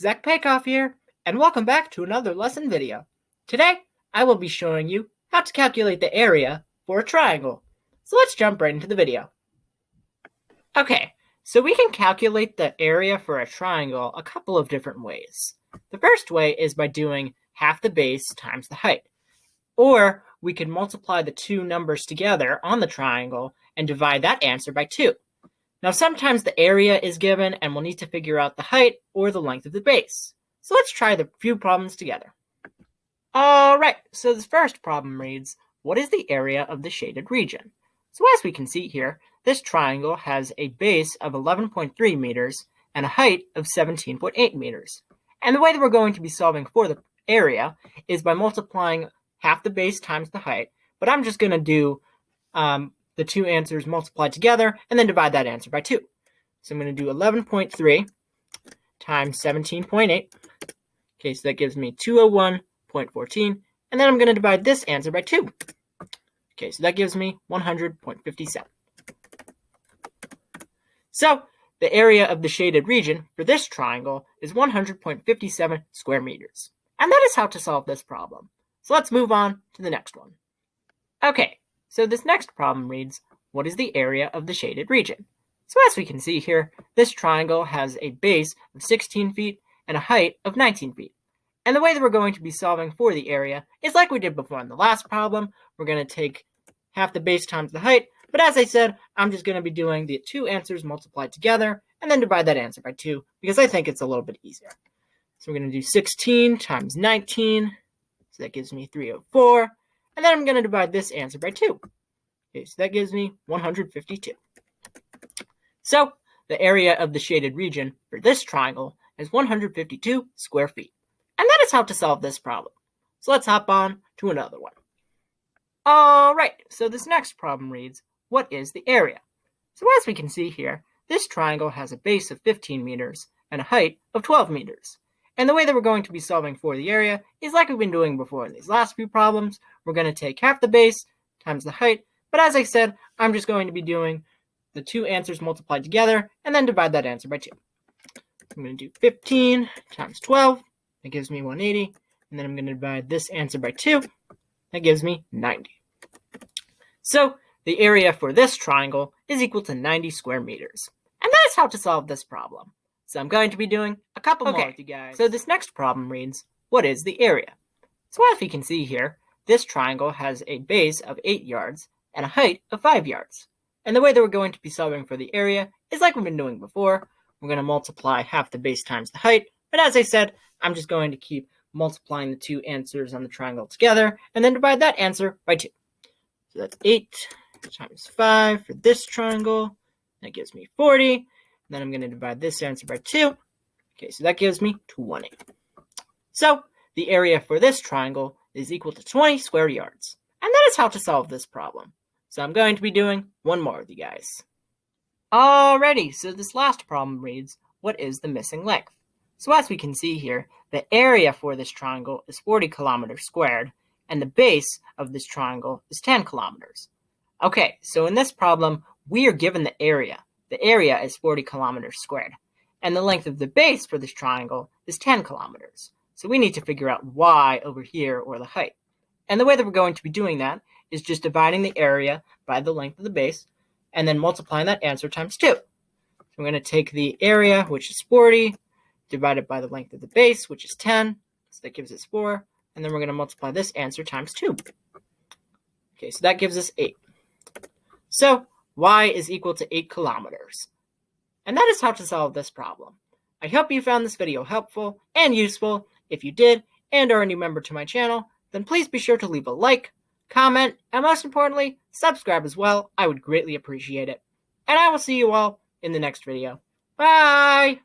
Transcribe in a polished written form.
Zach Paikoff here, and welcome back to another lesson video. Today, I will be showing you how to calculate the area for a triangle. So let's jump right into the video. Okay, so we can calculate the area for a triangle a couple of different ways. The first way is by doing half the base times the height. Or we can multiply the two numbers together on the triangle and divide that answer by 2. Now, sometimes the area is given and we'll need to figure out the height or the length of the base. So let's try the few problems together. Alright, so the first problem reads, what is the area of the shaded region? So as we can see here, this triangle has a base of 11.3 meters and a height of 17.8 meters. And the way that we're going to be solving for the area is by multiplying half the base times the height, but I'm just going to do the two answers multiplied together and then divide that answer by 2. So I'm going to do 11.3 times 17.8. Okay, so that gives me 201.14, and then I'm going to divide this answer by 2. Okay, so that gives me 100.57. So the area of the shaded region for this triangle is 100.57 square meters. And that is how to solve this problem. So let's move on to the next one. Okay, so this next problem reads, what is the area of the shaded region? So as we can see here, this triangle has a base of 16 feet and a height of 19 feet. And the way that we're going to be solving for the area is like we did before in the last problem. We're going to take half the base times the height, but as I said, I'm just going to be doing the two answers multiplied together and then divide that answer by 2 because I think it's a little bit easier. So we're going to do 16 times 19, so that gives me 304, and then I'm going to divide this answer by 2. Okay, so that gives me 152. So the area of the shaded region for this triangle is 152 square feet. And that is how to solve this problem. So let's hop on to another one. Alright, so this next problem reads, what is the area? So as we can see here, this triangle has a base of 15 meters and a height of 12 meters. And the way that we're going to be solving for the area is like we've been doing before in these last few problems. We're going to take half the base times the height, but as I said, I'm just going to be doing the two answers multiplied together and then divide that answer by 2. I'm going to do 15 times 12. That gives me 180. And then I'm going to divide this answer by 2. That gives me 90. So the area for this triangle is equal to 90 square meters. And that is how to solve this problem. So I'm going to be doing a couple more with you guys. So this next problem reads, what is the area? So as we can see here, this triangle has a base of 8 yards and a height of 5 yards. And the way that we're going to be solving for the area is like we've been doing before. We're going to multiply half the base times the height. But as I said, I'm just going to keep multiplying the two answers on the triangle together and then divide that answer by 2. So that's 8 times 5 for this triangle. That gives me 40. And then I'm going to divide this answer by 2. Okay, so that gives me 20. So the area for this triangle is equal to 20 square yards. And that is how to solve this problem. So I'm going to be doing one more with you guys. Alrighty, so this last problem reads, what is the missing length? So as we can see here, the area for this triangle is 40 kilometers squared, and the base of this triangle is 10 kilometers. Okay, so in this problem, we are given the area. The area is 40 kilometers squared, and the length of the base for this triangle is 10 kilometers. So we need to figure out y over here, or the height. And the way that we're going to be doing that is just dividing the area by the length of the base, and then multiplying that answer times 2. So we're going to take the area, which is 40, divided by the length of the base, which is 10. So that gives us 4. And then we're going to multiply this answer times 2. Okay, so that gives us 8. So y is equal to 8 kilometers. And that is how to solve this problem. I hope you found this video helpful and useful. If you did and are a new member to my channel, then please be sure to leave a like, comment, and most importantly, subscribe as well. I would greatly appreciate it. And I will see you all in the next video. Bye!